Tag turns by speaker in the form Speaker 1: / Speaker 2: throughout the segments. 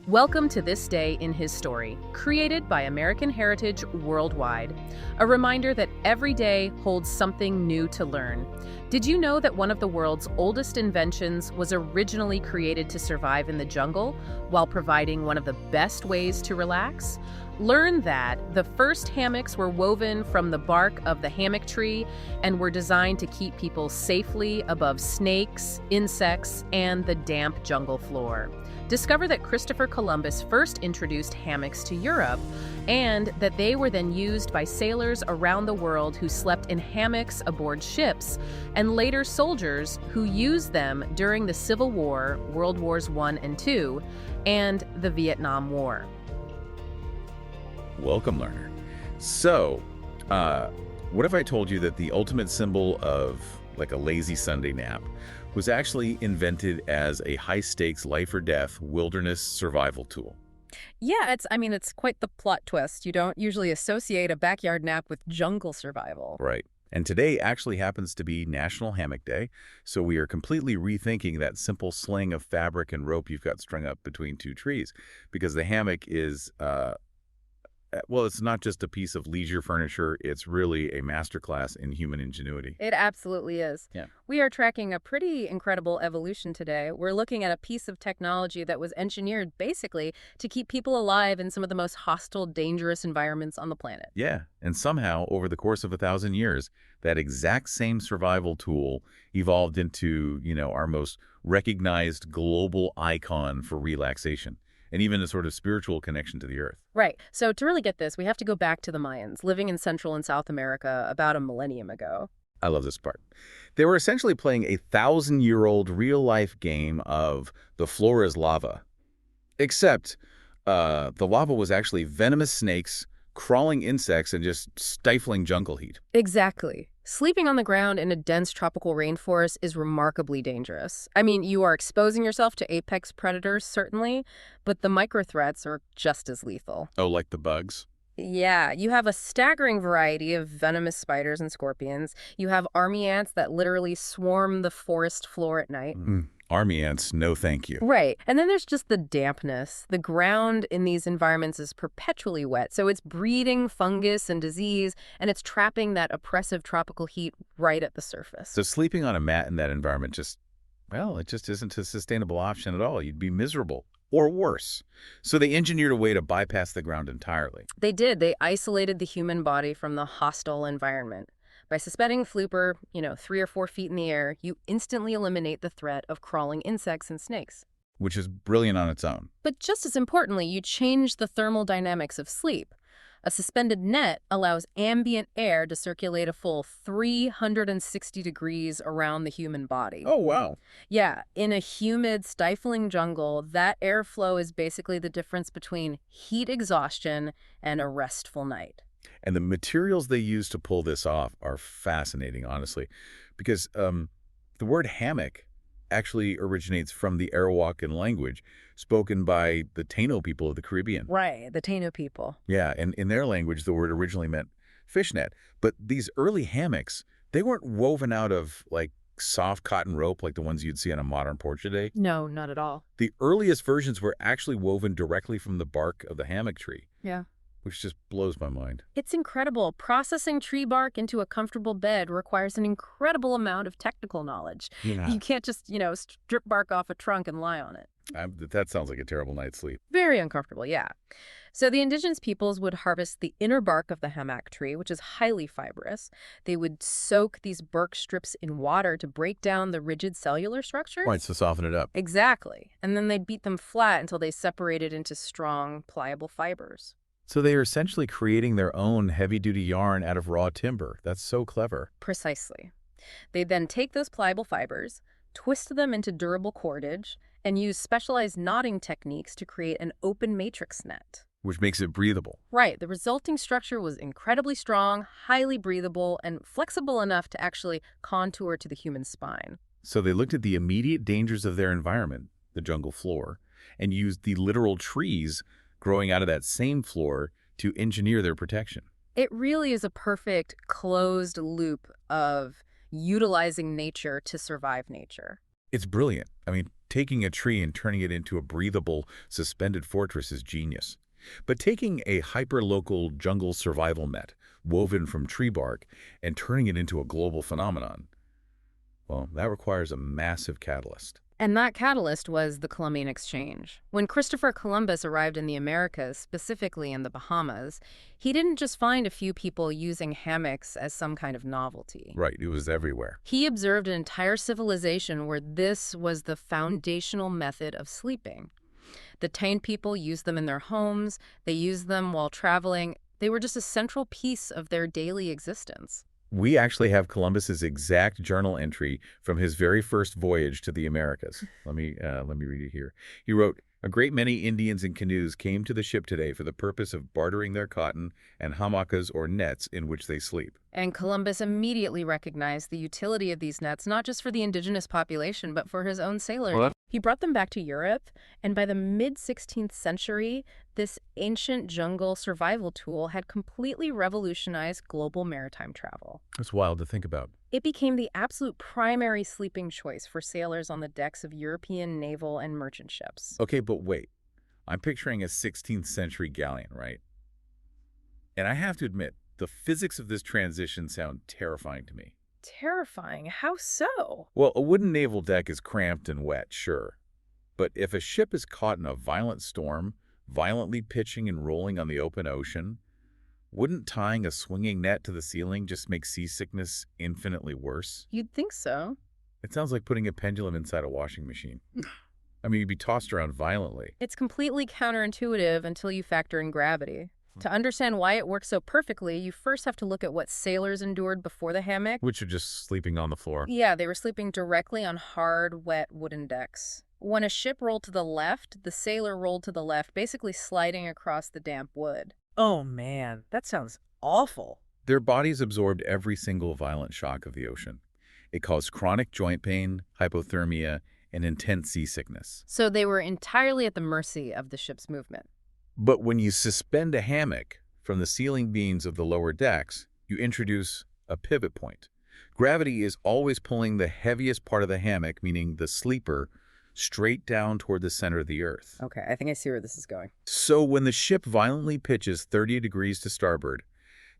Speaker 1: Welcome to This Day in His Story, created by American Heritage Worldwide. A reminder that every day holds something new to learn. Did you know that one of the world's oldest inventions was originally created to survive in the jungle while providing one of the best ways to relax? Learn that the first hammocks were woven from the bark of the hammock tree and were designed to keep people safely above snakes, insects, and the damp jungle floor. Discover that Christopher Columbus first introduced hammocks to Europe, and that they were then used by sailors around the world who slept in hammocks aboard ships, and later soldiers who used them during the Civil War, World Wars I and II, and the Vietnam War.
Speaker 2: Welcome, learner. So, what if I told you that the ultimate symbol of like a lazy Sunday nap was actually invented as a high-stakes life-or-death wilderness survival tool?
Speaker 3: Yeah, it's quite the plot twist. You don't usually associate a backyard nap with jungle survival.
Speaker 2: Right. And today actually happens to be National Hammock Day, so we are completely rethinking that simple sling of fabric and rope you've got strung up between two trees, because the hammock is well, it's not just a piece of leisure furniture. It's really a masterclass in human ingenuity.
Speaker 3: It absolutely is.
Speaker 2: Yeah.
Speaker 3: We are tracking a pretty incredible evolution today. We're looking at a piece of technology that was engineered basically to keep people alive in some of the most hostile, dangerous environments on the planet.
Speaker 2: Yeah, and somehow, over the course of 1,000 years, that exact same survival tool evolved into, our most recognized global icon for relaxation, and even a sort of spiritual connection to the earth.
Speaker 3: Right. So to really get this, we have to go back to the Mayans, living in Central and South America about a millennium ago.
Speaker 2: I love this part. They were essentially playing a 1,000-year-old real-life game of the floor is lava. Except the lava was actually venomous snakes, crawling insects, and just stifling jungle heat.
Speaker 3: Exactly. Sleeping on the ground in a dense tropical rainforest is remarkably dangerous. You are exposing yourself to apex predators, certainly, but the microthreats are just as lethal.
Speaker 2: Oh, like the bugs?
Speaker 3: Yeah, you have a staggering variety of venomous spiders and scorpions. You have army ants that literally swarm the forest floor at night.
Speaker 2: Army ants, no thank you.
Speaker 3: Right. And then there's just the dampness. The ground in these environments is perpetually wet, so it's breeding fungus and disease, and it's trapping that oppressive tropical heat right at the surface.
Speaker 2: So sleeping on a mat in that environment it just isn't a sustainable option at all. You'd be miserable. Or worse. So they engineered a way to bypass the ground entirely.
Speaker 3: They did. They isolated the human body from the hostile environment. By suspending Flooper, 3 or 4 feet in the air, you instantly eliminate the threat of crawling insects and snakes.
Speaker 2: Which is brilliant on its own.
Speaker 3: But just as importantly, you change the thermal dynamics of sleep. A suspended net allows ambient air to circulate a full 360 degrees around the human body.
Speaker 2: Oh, wow.
Speaker 3: Yeah, in a humid, stifling jungle, that airflow is basically the difference between heat exhaustion and a restful night.
Speaker 2: And the materials they use to pull this off are fascinating, honestly, because the word hammock actually originates from the Arawakan language spoken by the Taino people of the Caribbean.
Speaker 3: Right, the Taino people.
Speaker 2: Yeah, and in their language, the word originally meant fishnet. But these early hammocks, they weren't woven out of, soft cotton rope like the ones you'd see on a modern porch today.
Speaker 3: No, not at all.
Speaker 2: The earliest versions were actually woven directly from the bark of the hammock tree.
Speaker 3: Yeah.
Speaker 2: Which just blows my mind.
Speaker 3: It's incredible. Processing tree bark into a comfortable bed requires an incredible amount of technical knowledge.
Speaker 2: Yeah.
Speaker 3: You can't just, strip bark off a trunk and lie on it.
Speaker 2: That sounds like a terrible night's sleep.
Speaker 3: Very uncomfortable, yeah. So the indigenous peoples would harvest the inner bark of the hammock tree, which is highly fibrous. They would soak these bark strips in water to break down the rigid cellular structures.
Speaker 2: Right, to soften it up.
Speaker 3: Exactly. And then they'd beat them flat until they separated into strong, pliable fibers.
Speaker 2: So they are essentially creating their own heavy-duty yarn out of raw timber. That's so clever.
Speaker 3: Precisely. They'd then take those pliable fibers, twist them into durable cordage, and use specialized knotting techniques to create an open matrix net.
Speaker 2: Which makes it breathable.
Speaker 3: Right. The resulting structure was incredibly strong, highly breathable, and flexible enough to actually contour to the human spine.
Speaker 2: So they looked at the immediate dangers of their environment, the jungle floor, and used the literal trees growing out of that same floor to engineer their protection.
Speaker 3: It really is a perfect closed loop of utilizing nature to survive nature.
Speaker 2: It's brilliant. Taking a tree and turning it into a breathable, suspended fortress is genius. But taking a hyper-local jungle survival net, woven from tree bark, and turning it into a global phenomenon, well, that requires a massive catalyst.
Speaker 3: And that catalyst was the Columbian Exchange. When Christopher Columbus arrived in the Americas, specifically in the Bahamas, he didn't just find a few people using hammocks as some kind of novelty.
Speaker 2: Right, it was everywhere.
Speaker 3: He observed an entire civilization where this was the foundational method of sleeping. The Taino people used them in their homes, they used them while traveling. They were just a central piece of their daily existence.
Speaker 2: We actually have Columbus's exact journal entry from his very first voyage to the Americas. Let me read it here. He wrote, "A great many Indians in canoes came to the ship today for the purpose of bartering their cotton and hammocks or nets in which they sleep."
Speaker 3: And Columbus immediately recognized the utility of these nets, not just for the indigenous population, but for his own sailors. He brought them back to Europe, and by the mid-16th century, this ancient jungle survival tool had completely revolutionized global maritime travel.
Speaker 2: It's wild to think about.
Speaker 3: It became the absolute primary sleeping choice for sailors on the decks of European naval and merchant ships.
Speaker 2: Okay, but wait. I'm picturing a 16th century galleon, right? And I have to admit, the physics of this transition sound terrifying to me.
Speaker 3: Terrifying. How so?
Speaker 2: Well, a wooden naval deck is cramped and wet, sure. But if a ship is caught in a violent storm, violently pitching and rolling on the open ocean, wouldn't tying a swinging net to the ceiling just make seasickness infinitely worse?
Speaker 3: You'd think so.
Speaker 2: It sounds like putting a pendulum inside a washing machine. I mean, you'd be tossed around violently.
Speaker 3: It's completely counterintuitive until you factor in gravity. To understand why it works so perfectly, you first have to look at what sailors endured before the hammock.
Speaker 2: Which are just sleeping on the floor.
Speaker 3: Yeah, they were sleeping directly on hard, wet wooden decks. When a ship rolled to the left, the sailor rolled to the left, basically sliding across the damp wood.
Speaker 4: Oh man, that sounds awful.
Speaker 2: Their bodies absorbed every single violent shock of the ocean. It caused chronic joint pain, hypothermia, and intense seasickness.
Speaker 3: So they were entirely at the mercy of the ship's movement.
Speaker 2: But when you suspend a hammock from the ceiling beams of the lower decks, you introduce a pivot point. Gravity is always pulling the heaviest part of the hammock, meaning the sleeper, straight down toward the center of the Earth.
Speaker 3: Okay, I think I see where this is going.
Speaker 2: So when the ship violently pitches 30 degrees to starboard,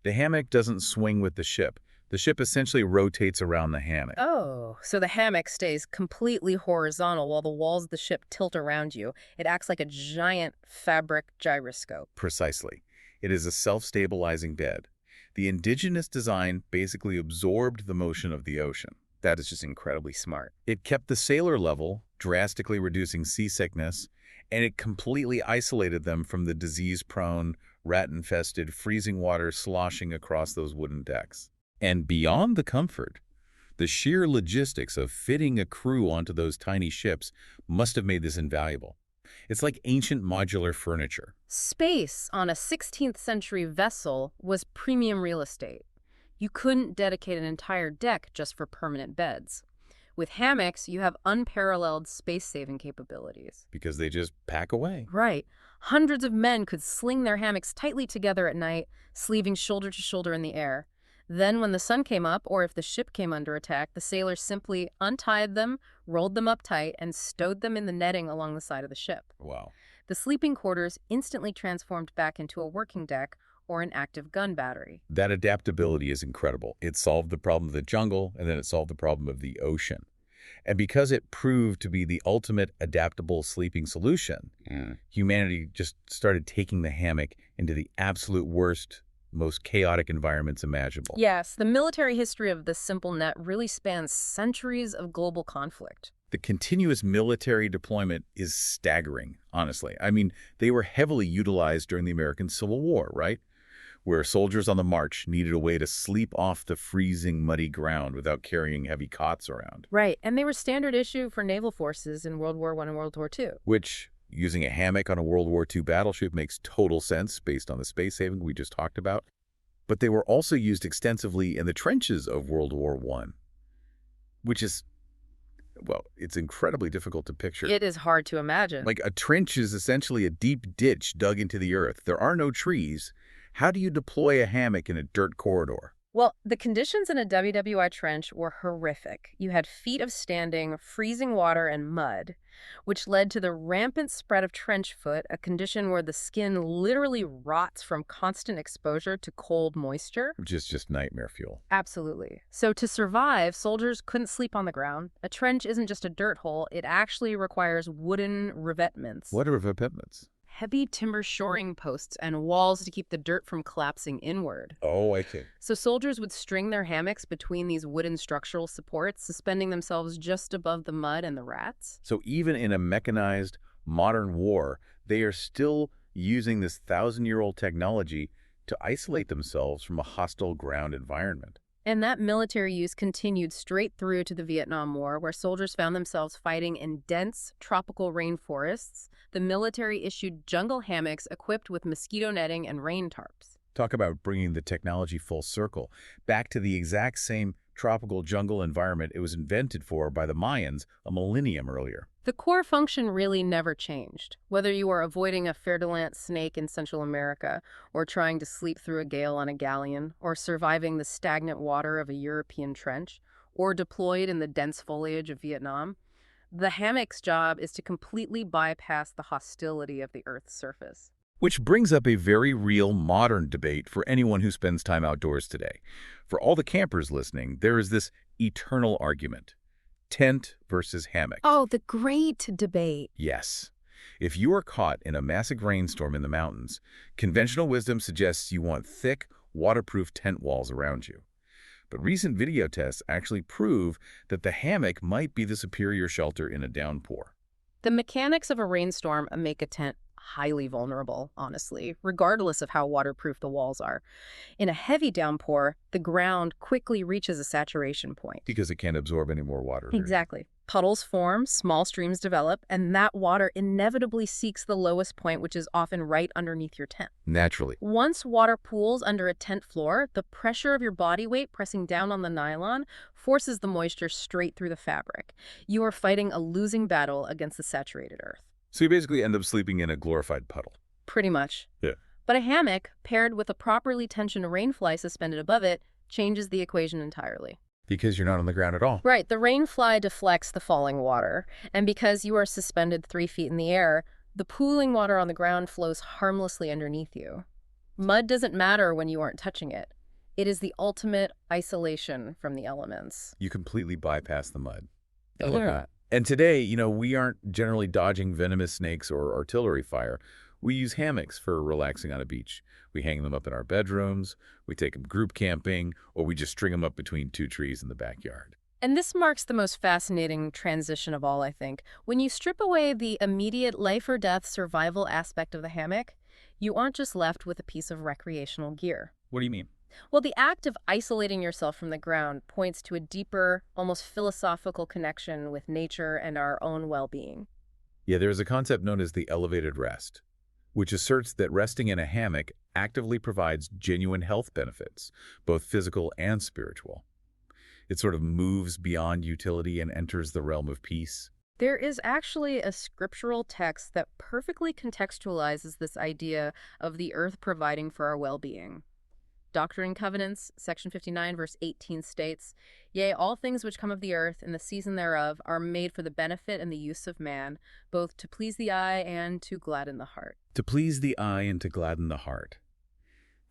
Speaker 2: the hammock doesn't swing with the ship. The ship essentially rotates around the hammock.
Speaker 3: Oh, so the hammock stays completely horizontal while the walls of the ship tilt around you. It acts like a giant fabric gyroscope.
Speaker 2: Precisely. It is a self-stabilizing bed. The indigenous design basically absorbed the motion of the ocean.
Speaker 3: That is just incredibly smart.
Speaker 2: It kept the sailor level, drastically reducing seasickness, and it completely isolated them from the disease-prone, rat-infested, freezing water sloshing across those wooden decks. And beyond the comfort, the sheer logistics of fitting a crew onto those tiny ships must have made this invaluable. It's like ancient modular furniture.
Speaker 3: Space on a 16th century vessel was premium real estate. You couldn't dedicate an entire deck just for permanent beds. With hammocks, you have unparalleled space-saving capabilities.
Speaker 2: Because they just pack away.
Speaker 3: Right. Hundreds of men could sling their hammocks tightly together at night, sleeving shoulder to shoulder in the air. Then when the sun came up, or if the ship came under attack, the sailors simply untied them, rolled them up tight, and stowed them in the netting along the side of the ship.
Speaker 2: Wow.
Speaker 3: The sleeping quarters instantly transformed back into a working deck or an active gun battery.
Speaker 2: That adaptability is incredible. It solved the problem of the jungle, and then it solved the problem of the ocean. And because it proved to be the ultimate adaptable sleeping solution, humanity just started taking the hammock into the absolute worst, most chaotic environments imaginable.
Speaker 3: Yes, the military history of this simple net really spans centuries of global conflict.
Speaker 2: The continuous military deployment is staggering, honestly. I mean, they were heavily utilized during the American Civil War, right? Where soldiers on the march needed a way to sleep off the freezing, muddy ground without carrying heavy cots around.
Speaker 3: Right, and they were standard issue for naval forces in World War I and World War II.
Speaker 2: Which, using a hammock on a World War II battleship makes total sense based on the space saving we just talked about. But they were also used extensively in the trenches of World War I, which is, well, it's incredibly difficult to picture.
Speaker 3: It is hard to imagine.
Speaker 2: Like, a trench is essentially a deep ditch dug into the earth. There are no trees. How do you deploy a hammock in a dirt corridor?
Speaker 3: Well, the conditions in a WWI trench were horrific. You had feet of standing, freezing water, and mud, which led to the rampant spread of trench foot, a condition where the skin literally rots from constant exposure to cold moisture.
Speaker 2: Which is just nightmare fuel.
Speaker 3: Absolutely. So to survive, soldiers couldn't sleep on the ground. A trench isn't just a dirt hole, it actually requires wooden revetments.
Speaker 2: What are revetments?
Speaker 3: Heavy timber shoring posts and walls to keep the dirt from collapsing inward.
Speaker 2: Oh, I see.
Speaker 3: So soldiers would string their hammocks between these wooden structural supports, suspending themselves just above the mud and the rats.
Speaker 2: So even in a mechanized modern war, they are still using this thousand-year-old technology to isolate themselves from a hostile ground environment.
Speaker 3: And that military use continued straight through to the Vietnam War, where soldiers found themselves fighting in dense tropical rainforests. The military issued jungle hammocks equipped with mosquito netting and rain tarps.
Speaker 2: Talk about bringing the technology full circle, back to the exact same tropical jungle environment it was invented for by the Mayans a millennium earlier.
Speaker 3: The core function really never changed. Whether you are avoiding a fer-de-lance snake in Central America, or trying to sleep through a gale on a galleon, or surviving the stagnant water of a European trench, or deployed in the dense foliage of Vietnam, the hammock's job is to completely bypass the hostility of the Earth's surface.
Speaker 2: Which brings up a very real modern debate for anyone who spends time outdoors today. For all the campers listening, there is this eternal argument. Tent versus hammock.
Speaker 3: Oh, the great debate.
Speaker 2: Yes. If you are caught in a massive rainstorm in the mountains, conventional wisdom suggests you want thick, waterproof tent walls around you. But recent video tests actually prove that the hammock might be the superior shelter in a downpour.
Speaker 3: The mechanics of a rainstorm make a tent highly vulnerable, honestly, regardless of how waterproof the walls are. In a heavy downpour, the ground quickly reaches a saturation point.
Speaker 2: Because it can't absorb any more water.
Speaker 3: Exactly. Puddles form, small streams develop, and that water inevitably seeks the lowest point, which is often right underneath your tent.
Speaker 2: Naturally.
Speaker 3: Once water pools under a tent floor, the pressure of your body weight pressing down on the nylon forces the moisture straight through the fabric. You are fighting a losing battle against the saturated earth.
Speaker 2: So you basically end up sleeping in a glorified puddle.
Speaker 3: Pretty much.
Speaker 2: Yeah.
Speaker 3: But a hammock, paired with a properly tensioned rainfly suspended above it, changes the equation entirely.
Speaker 2: Because you're not on the ground at all.
Speaker 3: Right. The rainfly deflects the falling water. And because you are suspended 3 feet in the air, the pooling water on the ground flows harmlessly underneath you. Mud doesn't matter when you aren't touching it. It is the ultimate isolation from the elements.
Speaker 2: You completely bypass the mud.
Speaker 4: I love that.
Speaker 2: And today, we aren't generally dodging venomous snakes or artillery fire. We use hammocks for relaxing on a beach. We hang them up in our bedrooms, we take them group camping, or we just string them up between 2 trees in the backyard.
Speaker 3: And this marks the most fascinating transition of all, I think. When you strip away the immediate life-or-death survival aspect of the hammock, you aren't just left with a piece of recreational gear.
Speaker 2: What do you mean?
Speaker 3: Well, the act of isolating yourself from the ground points to a deeper, almost philosophical connection with nature and our own well-being.
Speaker 2: Yeah, there's a concept known as the elevated rest, which asserts that resting in a hammock actively provides genuine health benefits, both physical and spiritual. It sort of moves beyond utility and enters the realm of peace.
Speaker 3: There is actually a scriptural text that perfectly contextualizes this idea of the earth providing for our well-being. Doctrine and Covenants, section 59, verse 18 states, "Yea, all things which come of the earth in the season thereof are made for the benefit and the use of man, both to please the eye and to gladden the heart."
Speaker 2: To please the eye and to gladden the heart.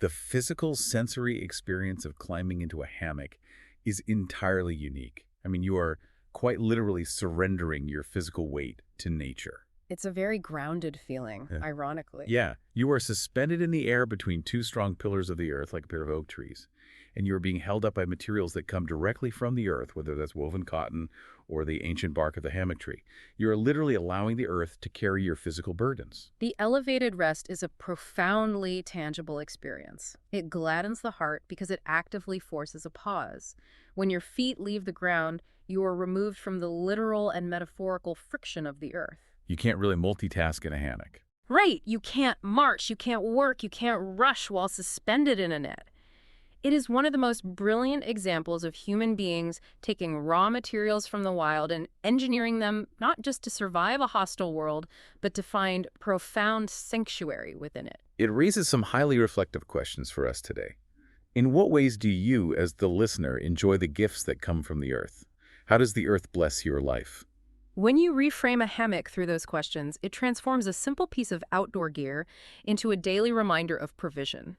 Speaker 2: The physical sensory experience of climbing into a hammock is entirely unique. I mean, you are quite literally surrendering your physical weight to nature.
Speaker 3: It's a very grounded feeling,
Speaker 2: Yeah.
Speaker 3: ironically.
Speaker 2: Yeah, you are suspended in the air between 2 strong pillars of the earth like a pair of oak trees, and you are being held up by materials that come directly from the earth, whether that's woven cotton or the ancient bark of the hammock tree. You are literally allowing the earth to carry your physical burdens.
Speaker 3: The elevated rest is a profoundly tangible experience. It gladdens the heart because it actively forces a pause. When your feet leave the ground, you are removed from the literal and metaphorical friction of the earth.
Speaker 2: You can't really multitask in a hammock.
Speaker 3: Right, you can't march, you can't work, you can't rush while suspended in a net. It is one of the most brilliant examples of human beings taking raw materials from the wild and engineering them not just to survive a hostile world, but to find profound sanctuary within it.
Speaker 2: It raises some highly reflective questions for us today. In what ways do you, as the listener, enjoy the gifts that come from the earth? How does the earth bless your life?
Speaker 3: When you reframe a hammock through those questions, it transforms a simple piece of outdoor gear into a daily reminder of provision.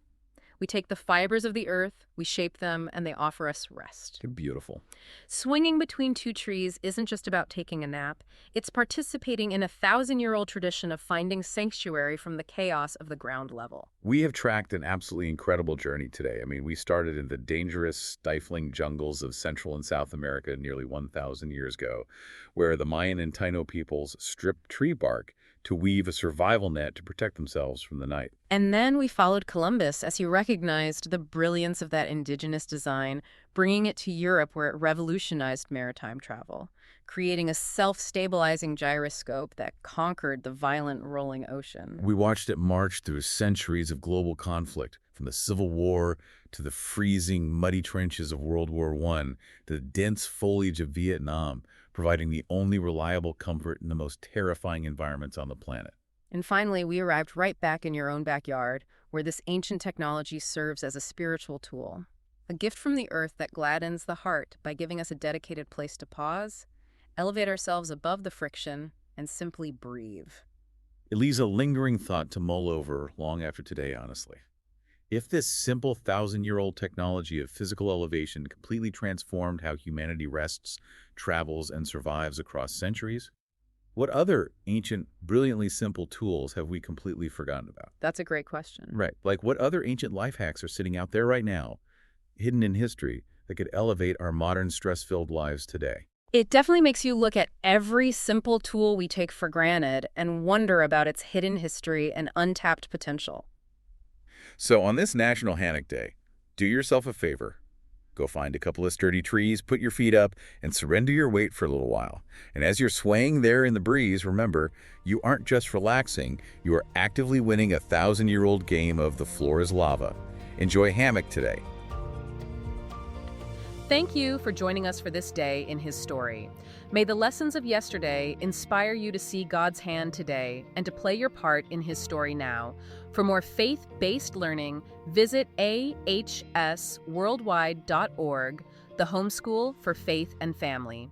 Speaker 3: We take the fibers of the earth, we shape them, and they offer us rest.
Speaker 2: Beautiful.
Speaker 3: Swinging between two trees isn't just about taking a nap, it's participating in a thousand-year-old tradition of finding sanctuary from the chaos of the ground level.
Speaker 2: We have tracked an absolutely incredible journey today. I mean, we started in the dangerous, stifling jungles of Central and South America nearly 1,000 years ago, where the Mayan and Taino peoples stripped tree bark to weave a survival net to protect themselves from the night.
Speaker 3: And then we followed Columbus as he recognized the brilliance of that indigenous design, bringing it to Europe where it revolutionized maritime travel, creating a self-stabilizing gyroscope that conquered the violent rolling ocean.
Speaker 2: We watched it march through centuries of global conflict, from the Civil War to the freezing, muddy trenches of World War I to the dense foliage of Vietnam, providing the only reliable comfort in the most terrifying environments on the planet.
Speaker 3: And finally, we arrived right back in your own backyard, where this ancient technology serves as a spiritual tool, a gift from the earth that gladdens the heart by giving us a dedicated place to pause, elevate ourselves above the friction, and simply breathe.
Speaker 2: It leaves a lingering thought to mull over long after today, honestly. If this simple thousand-year-old technology of physical elevation completely transformed how humanity rests, travels, and survives across centuries, what other ancient, brilliantly simple tools have we completely forgotten about?
Speaker 3: That's a great question.
Speaker 2: Right. Like what other ancient life hacks are sitting out there right now, hidden in history, that could elevate our modern stress-filled lives today?
Speaker 3: It definitely makes you look at every simple tool we take for granted and wonder about its hidden history and untapped potential.
Speaker 2: So on this National Hammock Day, do yourself a favor. Go find a couple of sturdy trees, put your feet up, and surrender your weight for a little while. And as you're swaying there in the breeze, remember, you aren't just relaxing, you are actively winning a thousand-year-old game of the floor is lava. Enjoy Hammock today.
Speaker 1: Thank you for joining us for this day in His story. May the lessons of yesterday inspire you to see God's hand today and to play your part in His story now. For more faith-based learning, visit ahsworldwide.org, the homeschool for faith and family.